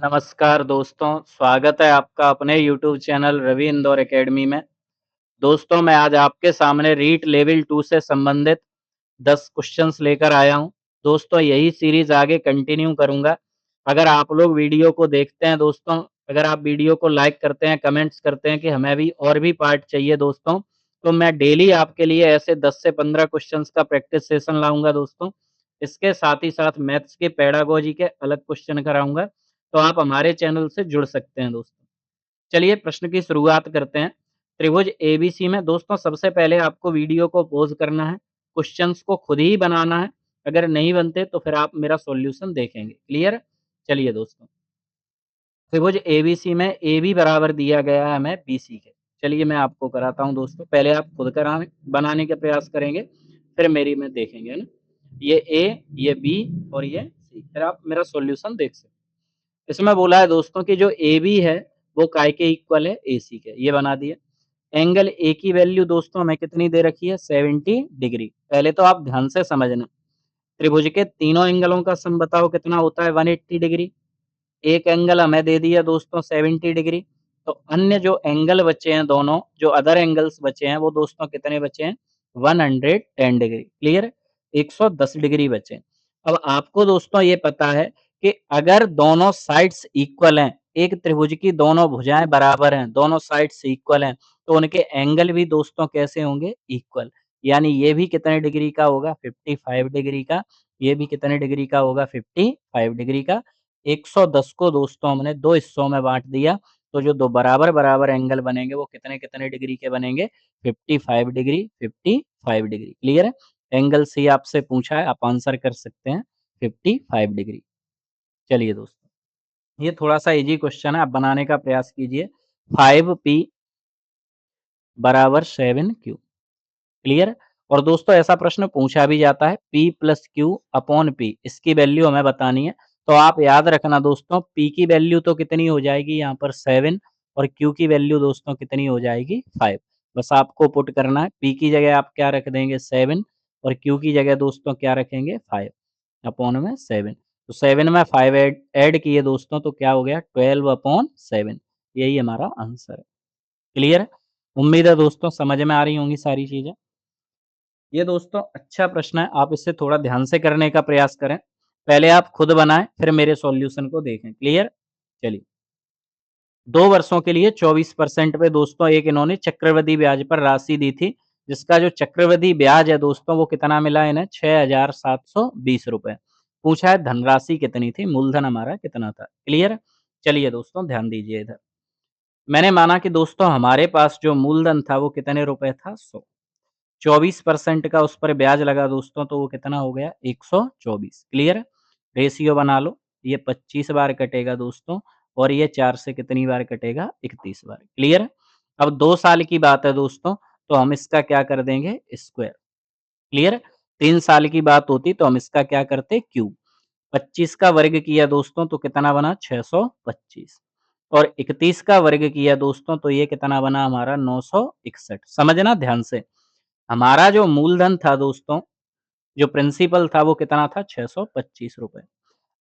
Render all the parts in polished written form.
नमस्कार दोस्तों, स्वागत है आपका अपने YouTube channel Ravi Indore academy में। दोस्तों, मैं आज आपके सामने रीट लेवल 2 से संबंधित 10 क्वेश्चंस लेकर आया हूं। दोस्तों, यही सीरीज़ आगे कंटिन्यू करूंगा। अगर आप लोग वीडियो को देखते हैं दोस्तों, अगर आप वीडियो को लाइक करते हैं, कमेंट्स करते हैं कि हमें भी और भी पार्ट चाहिए दोस्तों, तो मैं डेली आपके लिए ऐसे 10 से 15 क्वेश्चंस का प्रैक्टिस सेशन लाऊँगा दोस्तों। इसके साथ ही साथ मैथ्स के पेडागॉजी के अलग क्वेश्चन कराऊँगा, तो आप हमारे चैनल से जुड़ सकते हैं दोस्तों। चलिए प्रश्न की शुरुआत करते हैं। त्रिभुज एबीसी में दोस्तों सबसे पहले आपको वीडियो को पॉज़ करना है, क्वेश्चंस को खुद ही बनाना है। अगर नहीं बनते तो फिर आप मेरा सॉल्यूशन देखेंगे। क्लियर? चलिए दोस्तों, त्रिभुज एबीसी में एबी बराबर दिया गया है हमें बीसी के। चलिए मैं आपको कराता हूँ दोस्तों, पहले आप खुद कराने बनाने का प्रयास करेंगे, फिर मेरी में देखेंगे, है ना? ये ए, ये बी और ये सी, फिर आप मेरा सॉल्यूशन देख सकते हैं। इसमें बोला है दोस्तों कि जो AB है वो काय के इक्वल है AC के, ये बना दिया। एंगल A की वैल्यू दोस्तों हमें कितनी दे रखी है 70 डिग्री। पहले तो आप ध्यान से समझना, त्रिभुज के तीनों एंगलों का सम बताओ कितना होता है 180 डिग्री। एक एंगल हमें दे दिया दोस्तों 70 डिग्री, तो अन्य जो एंगल बचे हैं दोनों, जो अदर एंगल्स बचे हैं वो दोस्तों कितने बचे हैं 110 डिग्री। क्लियर? 110 डिग्री बचे। अब आपको दोस्तों ये पता है कि अगर दोनों साइड्स इक्वल हैं, एक त्रिभुज की दोनों भुजाएं बराबर हैं, दोनों साइड्स इक्वल हैं, तो उनके एंगल भी दोस्तों कैसे होंगे इक्वल। यानी ये भी कितने डिग्री का होगा 55 डिग्री का, ये भी कितने डिग्री का होगा 55 डिग्री का। 110 को दोस्तों हमने 2 हिस्सों में बाँट दिया, तो जो 2 बराबर-बराबर एंगल बनेंगे वो कितने-कितने डिग्री के बनेंगे 55 डिग्री, 55 डिग्री। क्लियर है? एंगल सी आपसे पूछा है, आप आंसर कर सकते हैं 55 डिग्री। चलिए दोस्तों, ये थोड़ा-सा ईज़ी क्वेश्चन है, आप बनाने का प्रयास कीजिए। 5p बराबर 7q। क्लियर? और दोस्तों ऐसा प्रश्न पूछा भी जाता है P plus Q upon P, इसकी वैल्यू हमें बतानी है। तो आप याद रखना दोस्तों, P की वैल्यू तो कितनी हो जाएगी यहाँ पर 7 और Q की वैल्यू दोस्तों कितनी हो जाएगी 5। बस आपको पुट करना है, P की जगह आप क्या रख देंगे 7 और Q की जगह दोस्तों क्या रखेंगे 5 अपॉन में 7। तो 7 में 5 ऐड ऐड किए दोस्तों तो क्या हो गया 12 अपॉन 7। यही हमारा आंसर है। क्लियर है? उम्मीद है दोस्तों समझ में आ रही होंगी सारी चीज़ें। ये दोस्तों अच्छा प्रश्न है, आप इसे थोड़ा ध्यान से करने का प्रयास करें। पहले आप खुद बनाएँ, फिर मेरे सॉल्यूशन को देखें। क्लियर? चलिए, 2 वर्षों के लिए 24% पे दोस्तों एक इन्होंने चक्रवृद्धि ब्याज पर राशि दी थी, जिसका जो चक्रवृद्धि ब्याज है दोस्तों वो कितना मिला इन्हें 6,720 रुपए। पूछा है धनराशि कितनी थी, मूलधन हमारा कितना था। क्लियर? चलिए दोस्तों ध्यान दीजिए इधर। मैंने माना कि दोस्तों हमारे पास जो मूलधन था वो कितने रुपए था 100। 24% का उस पर ब्याज लगा दोस्तों तो वो कितना हो गया 124। क्लियर? रेशियो बना लो, ये 25 बार कटेगा दोस्तों और ये 4 से कितनी बार कटेगा 31 बार। क्लियर? अब 2 साल की बात है दोस्तों, तो हम इसका क्या कर देंगे स्क्वायर। क्लियर? 3 साल की बात होती तो हम इसका क्या करते क्यूब। 25 का वर्ग किया दोस्तों तो कितना बना 625 और 31 का वर्ग किया दोस्तों तो ये कितना बना हमारा 961। समझना ध्यान से। हमारा जो मूलधन था दोस्तों, जो प्रिंसिपल था वो कितना था 625 रुपए।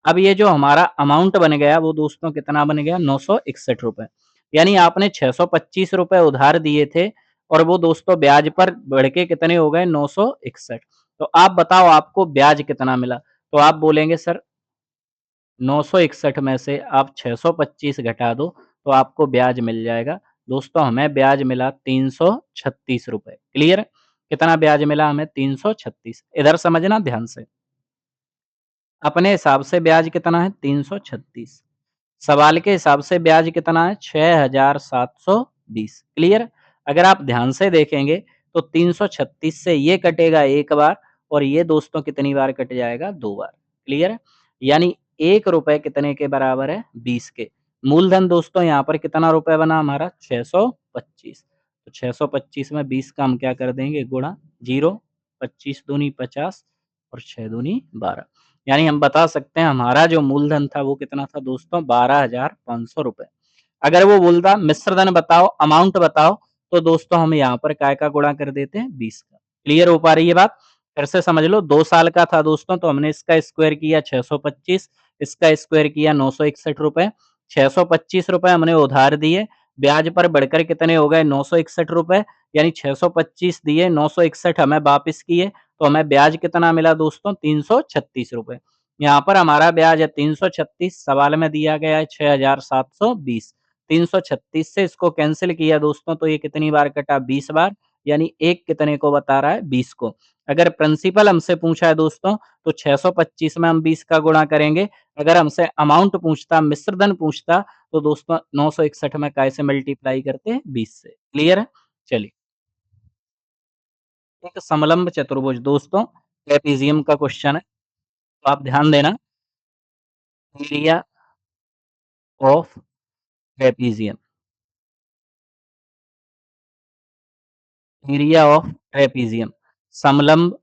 अब ये जो हमारा अमाउंट बन गया वो दोस्तों कितना बन गया 961 रुपए। यानी आपने 625 रुपए उधार दिए थे और वो दोस्तों ब्याज पर बढ़ के कितने हो गए 961। तो आप बताओ आपको ब्याज कितना मिला? तो आप बोलेंगे सर 961 में से आप 625 घटा दो तो आपको ब्याज मिल जाएगा। दोस्तों हमें ब्याज मिला 336 रुपए। क्लियर? कितना ब्याज मिला हमें 336। इधर समझना ध्यान से। अपने हिसाब से ब्याज कितना है 336। सवाल के हिसाब से ब्याज कितना है 6,720। क्लियर? अगर आप ध्यान से देखेंगे तो 336 से ये कटेगा एक बार और ये दोस्तों कितनी बार कट जाएगा 2 बार। क्लियर? यानी 1 रुपए कितने के बराबर है 20 के। मूलधन दोस्तों यहाँ पर कितना रुपए बना हमारा 625। तो 625 में 20 का हम क्या कर देंगे गुणा 0, 25 दूनी 50 और 6 दूनी 12। यानी हम बता सकते हैं हमारा जो मूलधन था वो कितना था दोस्तों 12,500 रुपए। अगर वो बोलता मिश्रधन बताओ, अमाउंट बताओ, तो दोस्तों हम यहाँ पर काय का गुणा कर देते हैं 20 का। क्लियर हो पा रही है बात? फिर से समझ लो 2 साल का था दोस्तों तो हमने इसका स्क्वायर किया 625, इसका स्क्वायर किया 961 रुपए ₹625 हमने उधार दिए, ब्याज पर बढ़कर कितने हो गए ₹961 यानी 625 दिए, 961 हमें वापस किए, तो हमें ब्याज कितना मिला दोस्तों ₹336। यहाँ पर हमारा ब्याज है 336, सवाल में दिया गया है 6720। 336 से इसको कैंसल किया दोस्तों, तो ये कितनी बार कटा 20 बार, यानी 1 कितने को बता रहा है 20 को। अगर प्रिंसिपल हमसे पूछा है दोस्तों, तो 625 में हम 20 का गुणा करेंगे। अगर हमसे अमाउंट पूछता, मिश्रधन पूछता, तो दोस्तों 961 में काय से मल्टीप्लाई करते हैं 20 से। क्लियर है? चलिए, एक समलंब चतुर्भुज दोस्तों ट्रेपीजियम का क्वेश्चन है, तो आप ध्यान देना। Area of trapezium, area of trapezium, समलंब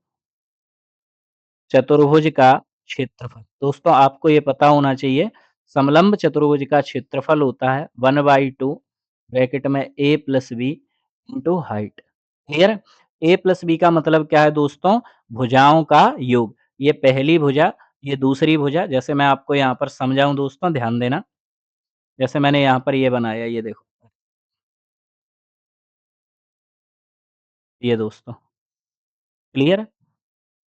चतुर्भुज का क्षेत्रफल। दोस्तों आपको ये पता होना चाहिए, समलंब चतुर्भुज का क्षेत्रफल होता है 1/2 ब्रैकेट में a plus B into height. Clear है? a प्लस बी का मतलब क्या है दोस्तों? भुजाओं का योग। ये पहली भुजा, ये दूसरी भुजा। जैसे मैं आपको यहाँ पर समझाऊं दोस्तों, ध्यान देना। जैसे मैंने यहाँ पर ये बनाया, ये देखो, ये दोस्तों, क्लियर है?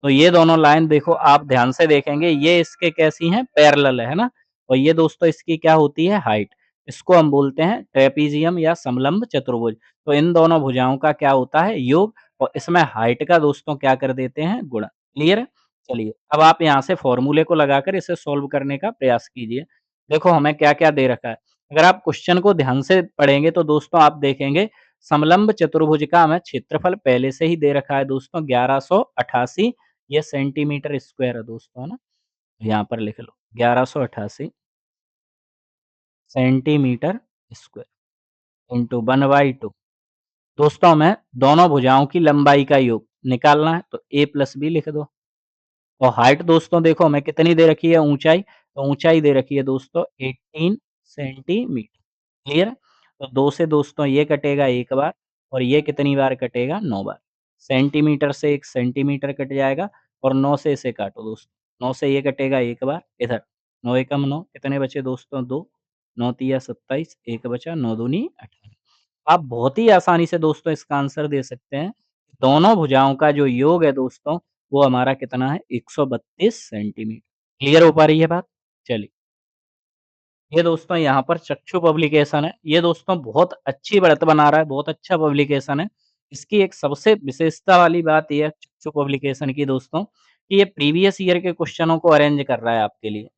तो ये दोनों लाइन देखो, आप ध्यान से देखेंगे, ये इसके कैसी हैं? पैरेलल है ना? और ये दोस्तों इसकी क्या होती है? हाइट। इसको हम बोलते हैं ट्रेपीजियम या समलंब चतुर्भुज। तो इन दोनों भुजाओं का क्या होता है? योग, और इसमें हाइट का दोस्तों क्या कर देते हैं? गुणा। क्लियर है? चलिए, अब आप यहाँ से फॉर्मूले को लगाकर इसे सॉल्व करने का प्रयास कीजिए। देखो हमें क्या-क्या दे रखा है। अगर आप क्वेश्चन को ध्यान से पढ़ेंगे तो दोस्तों आप देखेंगे, समलंब चतुर्भुज का हमें क्षेत्रफल पहले से ही दे रखा है दोस्तों 1188, ये सेंटीमीटर स्क्वायर है दोस्तों, है ना? यहाँ पर लिख लो 1188 सेंटीमीटर स्क्वायर इंटू 1/2। दोस्तों हमें दोनों भुजाओं की लंबाई का योग निकालना है, तो a प्लस बी लिख दो। और हाइट दोस्तों देखो हमें कितनी दे रखी है? ऊंचाई, तो ऊंचाई दे रखी है दोस्तों 18 सेंटीमीटर। क्लियर है? तो 2 से दोस्तों ये कटेगा 1 बार, और ये कितनी बार कटेगा? 9 बार। सेंटीमीटर से 1 सेंटीमीटर कट जाएगा, और 9 से इसे काटो दोस्तों। 9 से ये कटेगा 1 बार इधर, 9 एकम 9, कितने बचे दोस्तों? 2, 9 तिया 27, 1 बचा, 9 दूनी 18। आप बहुत ही आसानी से दोस्तों इसका आंसर दे सकते हैं। दोनों भुजाओं का जो योग है दोस्तों, वो हमारा कितना है? 132 सेंटीमीटर। क्लियर हो पा रही है बात? चलिए, ये दोस्तों यहाँ पर चक्षु पब्लिकेशन है। ये दोस्तों बहुत अच्छी बढ़त बना रहा है, बहुत अच्छा पब्लिकेशन है। इसकी एक सबसे विशेषता वाली बात ये है चक्षु पब्लिकेशन की दोस्तों, कि ये प्रीवियस ईयर के क्वेश्चनों को अरेंज कर रहा है आपके लिए।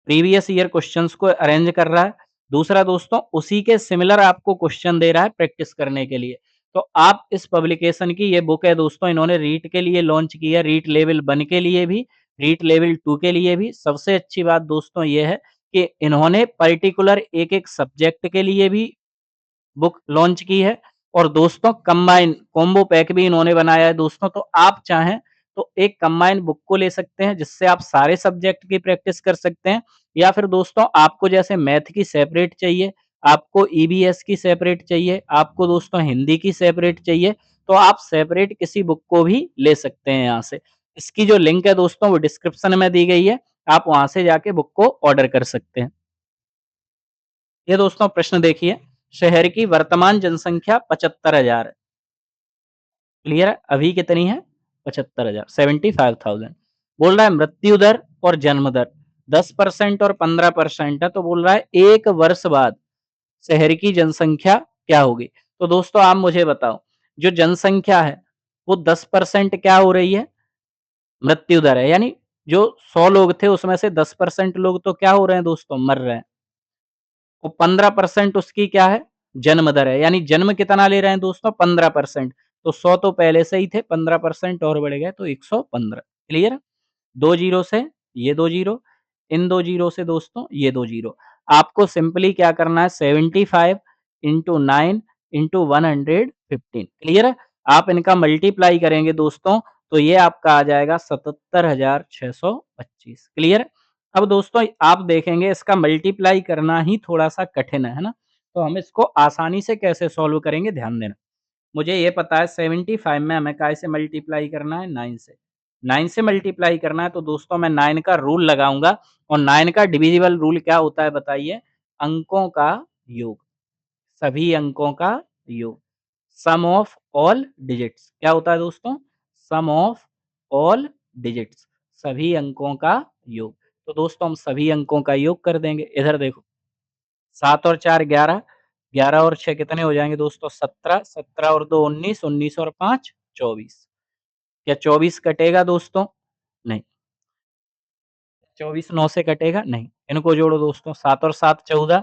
प्रीवियस ईयर क्वेश्चंस को अरेंज कर रहा है। दूसरा दोस्तों, उसी के सिमिलर आपको क्वेश्चन दे रहा है प्रैक्टिस करने के लिए। तो आप इस पब्लिकेशन की ये बुक है दोस्तों, इन्होंने रीट के लिए लॉन्च की है, रीट लेवल 1 के लिए भी, रीट लेवल 2 के लिए भी। सबसे अच्छी बात दोस्तों ये है कि इन्होंने पर्टिकुलर एक-एक सब्जेक्ट के लिए भी बुक लॉन्च की है, और दोस्तों कंबाइन कॉम्बो पैक भी इन्होंने बनाया है दोस्तों। तो आप चाहें तो एक कंबाइन बुक को ले सकते हैं, जिससे आप सारे सब्जेक्ट की प्रैक्टिस कर सकते हैं, या फिर दोस्तों आपको जैसे मैथ की सेपरेट चाहिए, आपको ईवीएस की सेपरेट चाहिए, आपको दोस्तों हिंदी की सेपरेट चाहिए, तो आप सेपरेट किसी बुक को भी ले सकते हैं यहाँ से। इसकी जो लिंक है दोस्तों वो डिस्क्रिप्शन में दी गई है, आप वहाँ से जाके बुक को ऑर्डर कर सकते हैं। ये दोस्तों प्रश्न देखिए, शहर की वर्तमान जनसंख्या 75,000 है। क्लियर है? अभी कितनी है? 75,000, 75,000। बोल रहा है मृत्यु दर और जन्म दर 10% और 15% है, तो बोल रहा है 1 वर्ष बाद शहर की जनसंख्या क्या होगी? तो दोस्तों आप मुझे बताओ, जो जनसंख्या है वो 10% क्या हो रही है? मृत्यु दर है, यानी जो 100 लोग थे उसमें से 10% लोग तो क्या हो रहे हैं दोस्तों? मर रहे हैं। वो 15% उसकी क्या है? जन्म दर है, यानी जन्म कितना ले रहे हैं दोस्तों? 15%। तो 100 तो पहले से ही थे, 15% और बढ़ गए तो 115। क्लियर? 2 जीरो से ये 2 जीरो, इन 2 जीरो से दोस्तों ये 2 जीरो। आपको सिंपली क्या करना है? 75 इंटू 9 इंटू 115। क्लियर है? आप इनका मल्टीप्लाई करेंगे दोस्तों, तो ये आपका आ जाएगा 77,625। क्लियर है? अब दोस्तों आप देखेंगे इसका मल्टीप्लाई करना ही थोड़ा-सा कठिन है ना? तो हम इसको आसानी से कैसे सॉल्व करेंगे, ध्यान देना। मुझे ये पता है 75 में हमें काय से मल्टीप्लाई करना है? 9 से। 9 से मल्टीप्लाई करना है तो दोस्तों मैं 9 का रूल लगाऊँगा और 9 का डिविजिबल रूल क्या होता है बताइए? अंकों का योग, सभी अंकों का योग। सम ऑफ ऑल डिजिट्स क्या होता है दोस्तों? सम ऑफ ऑल डिजिट्स, सभी अंकों का योग। तो दोस्तों हम सभी अंकों का योग कर देंगे। इधर देखो 7 और 4 11, 11 और 6 कितने हो जाएँगे दोस्तों? 17, 17 और 2 19, 19 और 5 24। क्या 24 कटेगा दोस्तों? नहीं। 24 9 से कटेगा? नहीं। इनको जोड़ो दोस्तों 7 और 7 14,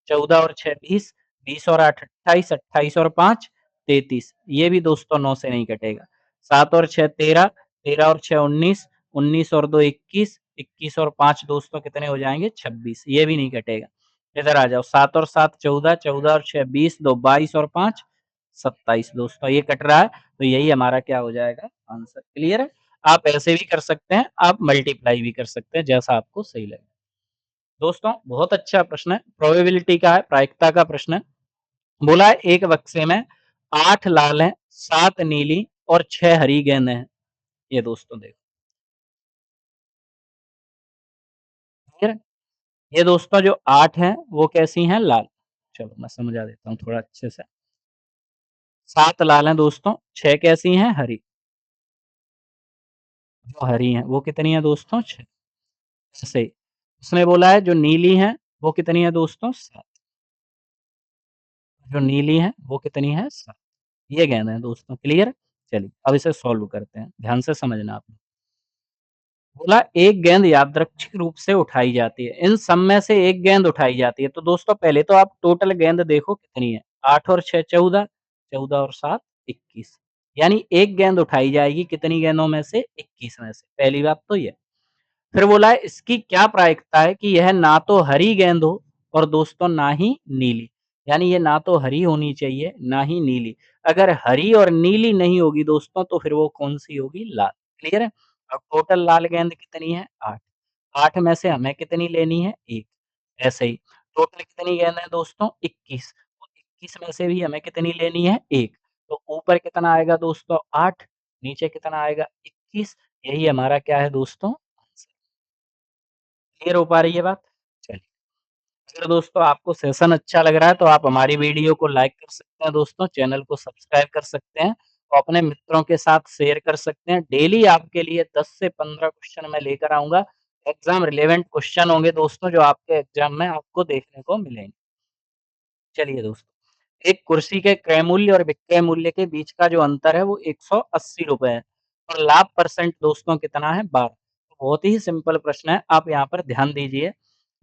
14 और 6 20, 20 और 8 28, 28 और 5 33। ये भी दोस्तों 9 से नहीं कटेगा। 7 और 6 13, 13 और 6 19, 19 और 2 21, 21 और 5 दोस्तों कितने हो जाएँगे? 26। ये भी नहीं कटेगा। इधर आ जाओ 7 और 7 14, 14 और 6 20, 2 22 और 5 27 दोस्तों ये कट रहा है, तो यही हमारा क्या हो जाएगा? आंसर। क्लियर है? आप ऐसे भी कर सकते हैं, आप मल्टीप्लाई भी कर सकते हैं, जैसा आपको सही लगे। दोस्तों बहुत अच्छा प्रश्न है, प्रोबेबिलिटी का है, प्रायिकता का प्रश्न है। बोला है एक बक्से में 8 लाल हैं, 7 नीली और 6 हरी गेंदें हैं। ये दोस्तों देखो, क्लियर है? ये दोस्तों जो 8 हैं, वो कैसी हैं? लाल। चलो मैं समझा देता हूँ थोड़ा अच्छे से। 7 लाल हैं दोस्तों, 6 कैसी हैं? हरी। जो हरी हैं, वो कितनी है दोस्तों? 6। ऐसे ही, उसने बोला है जो नीली हैं, वो कितनी है दोस्तों? 7। जो नीली हैं, वो कितनी है? 7। ये गेंद है दोस्तों, क्लियर? चलिए, अब इसे सॉल्व करते हैं, ध्यान से समझना आपने। बोला एक गेंद यादृच्छिक रूप से उठाई जाती है, इन सब में से एक गेंद उठाई जाती है, तो दोस्तों पहले तो आप टोटल गेंद देखो कितनी है, 8 और 6 14, 14 और 7 21, यानी एक गेंद उठाई जाएगी कितनी गेंदों में से? 21 में से, पहली बात तो ये। फिर बोला है इसकी क्या प्रायिकता है कि यह ना तो हरी गेंद हो और दोस्तों ना ही नीली, यानी ये ना तो हरी होनी चाहिए ना ही नीली। अगर हरी और नीली नहीं होगी दोस्तों तो फिर वो कौन-सी होगी? लाल। क्लियर है? अब टोटल लाल गेंद कितनी है? 8। 8 में से हमें कितनी लेनी है? 1। ऐसे ही टोटल कितनी गेंद है दोस्तों? 21। तो 21 में से भी हमें कितनी लेनी है? 1। तो ऊपर कितना आएगा दोस्तों? 8, नीचे कितना आएगा? 21। यही हमारा क्या है दोस्तों? क्लियर हो पा रही है बात? चलिए, अगर दोस्तों आपको सेशन अच्छा लग रहा है तो आप हमारी वीडियो को लाइक कर सकते हैं दोस्तों, चैनल को सब्सक्राइब कर सकते हैं और अपने मित्रों के साथ शेयर कर सकते हैं। डेली आपके लिए 10 से 15 क्वेश्चन मैं लेकर आऊँगा। एग्ज़ाम रिलेवेंट क्वेश्चन होंगे दोस्तों जो आपके एग्ज़ाम में आपको देखने को मिलेंगे। चलिए दोस्तों, एक कुर्सी के क्रय मूल्य और विक्रय मूल्य के बीच का जो अंतर है वो ₹180 है और लाभ परसेंट दोस्तों कितना है? 12। तो बहुत ही सिंपल प्रश्न है, आप यहाँ पर ध्यान दीजिए।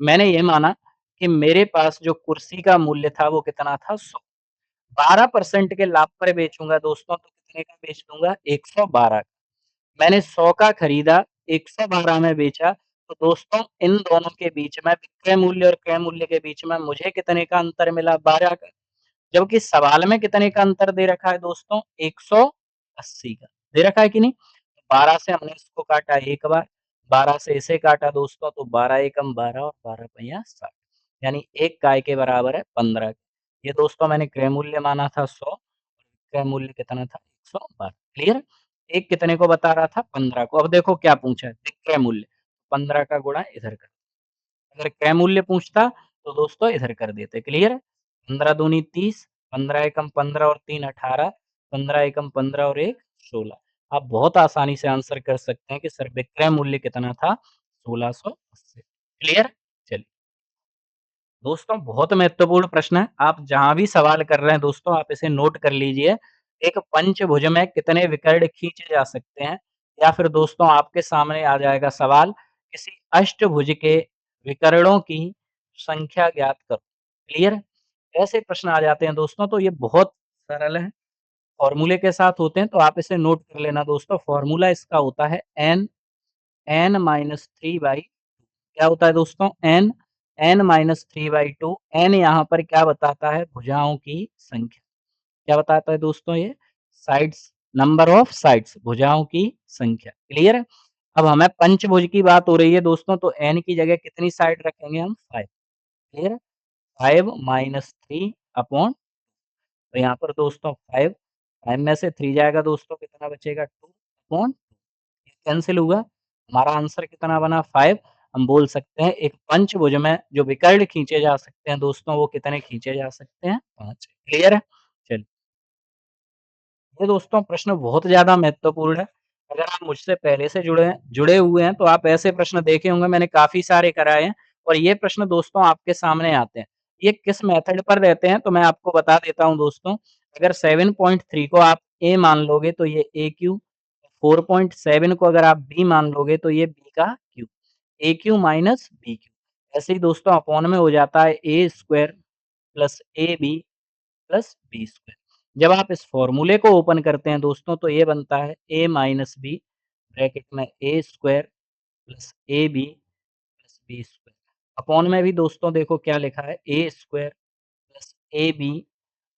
मैंने ये माना कि मेरे पास जो कुर्सी का मूल्य था वो कितना था? 100। 12% के लाभ पर बेचूँगा दोस्तों तो कितने का बेच दूँगा? 112। मैंने 100 का खरीदा, 112 में बेचा, तो दोस्तों इन दोनों के बीच में विक्रय मूल्य और क्रय मूल्य के बीच में मुझे कितने का अंतर मिला? 12 का। जबकि सवाल में कितने का अंतर दे रखा है दोस्तों? 180 का। दे रखा है कि नहीं? 12 से हमने इसको काटा एक बार, 12 से इसे काटा दोस्तों तो 12 एकम 12 और 12 पहिया 60, यानी 1 काय के बराबर है 15। ये दोस्तों मैंने क्रय मूल्य माना था 100, क्रय मूल्य कितना था? 112। क्लियर? एक कितने को बता रहा था? 15 को। अब देखो क्या पूछा है? विक्रय मूल्य। 15 का गुणा इधर कर, अगर क्रय मूल्य पूछता तो दोस्तों इधर कर देते। क्लियर है? 15 दूनी 30, 15 एकम 15 और 3 18, 15 एकम 15 और 1 16। आप बहुत आसानी से आंसर कर सकते हैं कि सर विक्रय मूल्य कितना था? 1680। क्लियर? चलिए। दोस्तों बहुत महत्वपूर्ण प्रश्न है। आप जहाँ भी सवाल कर रहे हैं दोस्तों आप इसे नोट कर लीजिए। एक पंचभुज में कितने विकर्ण खींचे जा सकते हैं? या फिर दोस्तों आपके सामने आ जाएगा सवाल किसी अष्टभुज के विकर्णों की संख्या ज्ञात करो। क्लियर है? ऐसे प्रश्न आ जाते हैं दोस्तों तो ये बहुत सरल है। फॉर्मूले के साथ होते हैं तो आप इसे नोट कर लेना दोस्तों। फॉर्मूला इसका होता है n n माइनस 3/, क्या होता है दोस्तों? n n minus 3/2। n यहाँ पर क्या बताता है? भुजाओं की संख्या। क्या बताता है दोस्तों ये? साइड्स, नंबर ऑफ साइड्स, भुजाओं की संख्या। क्लियर है? अब हमें पंचभुज की बात हो रही है दोस्तों तो n की जगह कितनी साइड रखेंगे हम? 5। क्लियर है? 5 माइनस 3 अपॉन, तो यहाँ पर दोस्तों 5, 5 में से 3 जाएगा दोस्तों कितना बचेगा? 2 अपॉन, कैंसल हुआ, हमारा आंसर कितना बना 5। हम बोल सकते हैं एक पंचभुज में जो विकर्ण खींचे जा सकते हैं दोस्तों, वो कितने खींचे जा सकते हैं? 5। क्लियर है? चलिए। ये दोस्तों प्रश्न बहुत ज़्यादा महत्वपूर्ण है। अगर आप मुझसे पहले से जुड़े हुए हैं, तो आप ऐसे प्रश्न देखे होंगे, मैंने काफ़ी सारे कराए हैं और ये प्रश्न दोस्तों आपके सामने आते हैं। ये किस मेथड पर रहते हैं, तो मैं आपको बता देता हूँ दोस्तों। अगर 7.3 को आप A मान लोगे, तो ये A क्यू, 4.7 को अगर आप B मान लोगे, तो ये B का cube, A cube minus B cube. ऐसे ही दोस्तों अपॉन में हो जाता है A square plus AB plus B square. जब आप इस फ़ॉर्मूले को ओपन करते हैं दोस्तों, तो ये बनता है a माइनस बी ब्रैकेट में a square plus ab plus B square. Upon में भी दोस्तों देखो क्या लिखा है, a square plus ab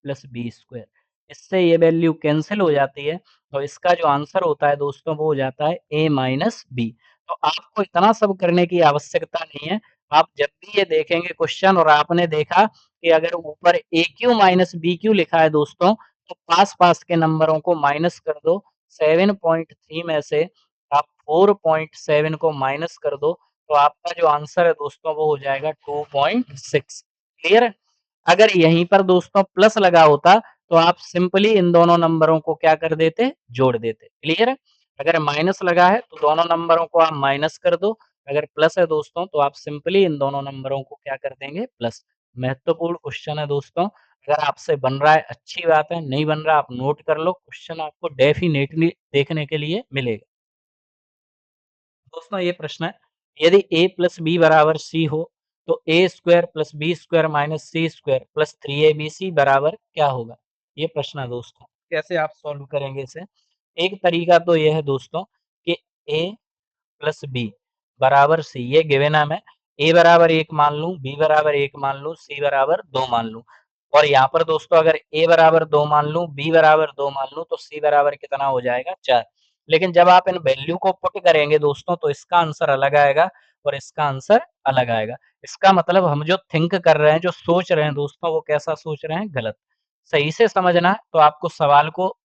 plus B square. इससे ये वैल्यू कैंसल हो जाती है, तो इसका जो आंसर होता है दोस्तों, वो हो जाता है a माइनस बी। तो आपको इतना सब करने की आवश्यकता नहीं है। आप जब भी ये देखेंगे क्वेश्चन और आपने देखा कि अगर ऊपर ए क्यू माइनस बी क्यू लिखा है दोस्तों, तो पास-पास के नंबरों को माइनस कर दो। 7.3 में से आप 4.7 को माइनस कर दो, तो आपका जो आंसर है दोस्तों, वो हो जाएगा 2.6। क्लियर है? अगर यहीं पर दोस्तों प्लस लगा होता, तो आप सिंपली इन दोनों नंबरों को क्या कर देते? जोड़ देते। क्लियर है? अगर माइनस लगा है, तो दोनों नंबरों को आप माइनस कर दो। अगर प्लस है दोस्तों, तो आप सिंपली इन दोनों नंबरों को क्या कर देंगे? प्लस। महत्वपूर्ण क्वेश्चन है दोस्तों। अगर आपसे बन रहा है अच्छी बात है, नहीं बन रहा आप नोट कर लो। क्वेश्चन आपको डेफिनेटली देखने के लिए मिलेगा। दोस्तों ये प्रश्न है, यदि a प्लस बी बराबर c हो, तो a square plus B square minus C square plus 3abc बराबर क्या होगा? ये प्रश्न है दोस्तों। कैसे आप सॉल्व करेंगे इसे? एक तरीका तो ये है दोस्तों कि a प्लस बी बराबर सी, ये गिवन है मैं। ए बराबर 1 मान लूँ, बी बराबर 1 मान लूँ, सी बराबर 2 मान लूँ। और यहाँ पर दोस्तों अगर ए बराबर 2 मान लूँ, बी बराबर 2 मान लूँ, तो सी बराबर कितना हो जाएगा? 4। लेकिन जब आप इन वैल्यू को पुट करेंगे दोस्तों, तो इसका आंसर अलग आएगा और इसका आंसर अलग आएगा। इसका मतलब हम जो थिंक कर रहे हैं, जो सोच रहे हैं दोस्तों, वो कैसा सोच रहे हैं? गलत। सही से समझना है, तो आपको सवाल को,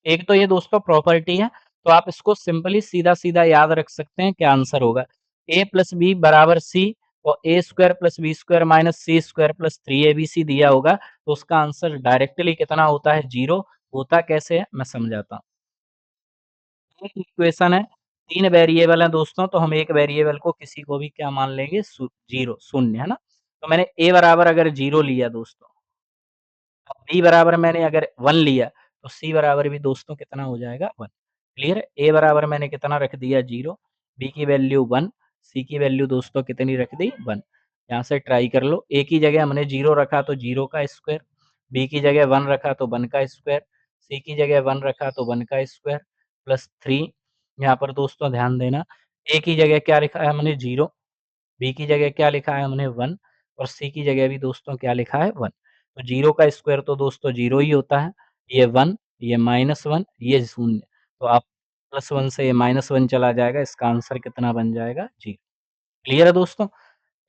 एक तो ये दोस्तों प्रॉपर्टी है, तो आप इसको सिंपली सीधा-सीधा याद रख सकते हैं, क्या आंसर होगा। a प्लस बी बराबर c और a square plus B square minus C square plus 3abc दिया होगा, तो उसका आंसर डायरेक्टली कितना होता है? 0। होता कैसे है, मैं समझाता हूँ। एक इक्वेशन है, 3 वेरिएबल हैं दोस्तों, तो हम एक वेरिएबल को किसी को भी क्या मान लेंगे? 0, शून्य, है ना? तो मैंने a बराबर अगर 0 लिया दोस्तों, बी बराबर मैंने अगर 1 लिया, तो सी बराबर भी दोस्तों कितना हो जाएगा? 1। क्लियर है? ए बराबर मैंने कितना रख दिया? 0, बी की वैल्यू 1, सी की वैल्यू दोस्तों कितनी रख दी? 1। यहाँ से ट्राई कर लो। ए की जगह हमने 0 रखा तो 0 का स्क्वायर, बी की जगह 1 रखा तो 1 का स्क्वायर, सी की जगह 1 रखा तो 1 का स्क्वायर प्लस 3। यहाँ पर दोस्तों ध्यान देना, ए की जगह क्या लिखा है हमने? 0, बी की जगह क्या लिखा है हमने? 1 और सी की जगह भी दोस्तों क्या लिखा है? 1। तो 0 का स्क्वायर तो दोस्तों 0 ही होता है। ये 1, ये -1, ये 0। तो आप +1 से ये -1 चला जाएगा, इसका आंसर कितना बन जाएगा? 0। क्लियर है दोस्तों?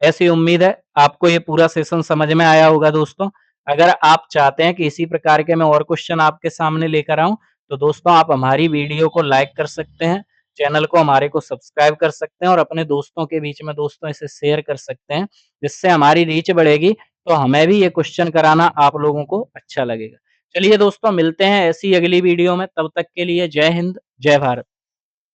ऐसी उम्मीद है आपको ये पूरा सेशन समझ में आया होगा दोस्तों। अगर आप चाहते हैं कि इसी प्रकार के मैं और क्वेश्चन आपके सामने लेकर आऊँ, तो दोस्तों आप हमारी वीडियो को लाइक कर सकते हैं, चैनल को हमारे को सब्सक्राइब कर सकते हैं और अपने दोस्तों के बीच में दोस्तों इसे शेयर कर सकते हैं, जिससे हमारी रीच बढ़ेगी, तो हमें भी ये क्वेश्चन कराना आप लोगों को अच्छा लगेगा। चलिए दोस्तों मिलते हैं ऐसी अगली वीडियो में, तब तक के लिए जय हिंद, जय भारत।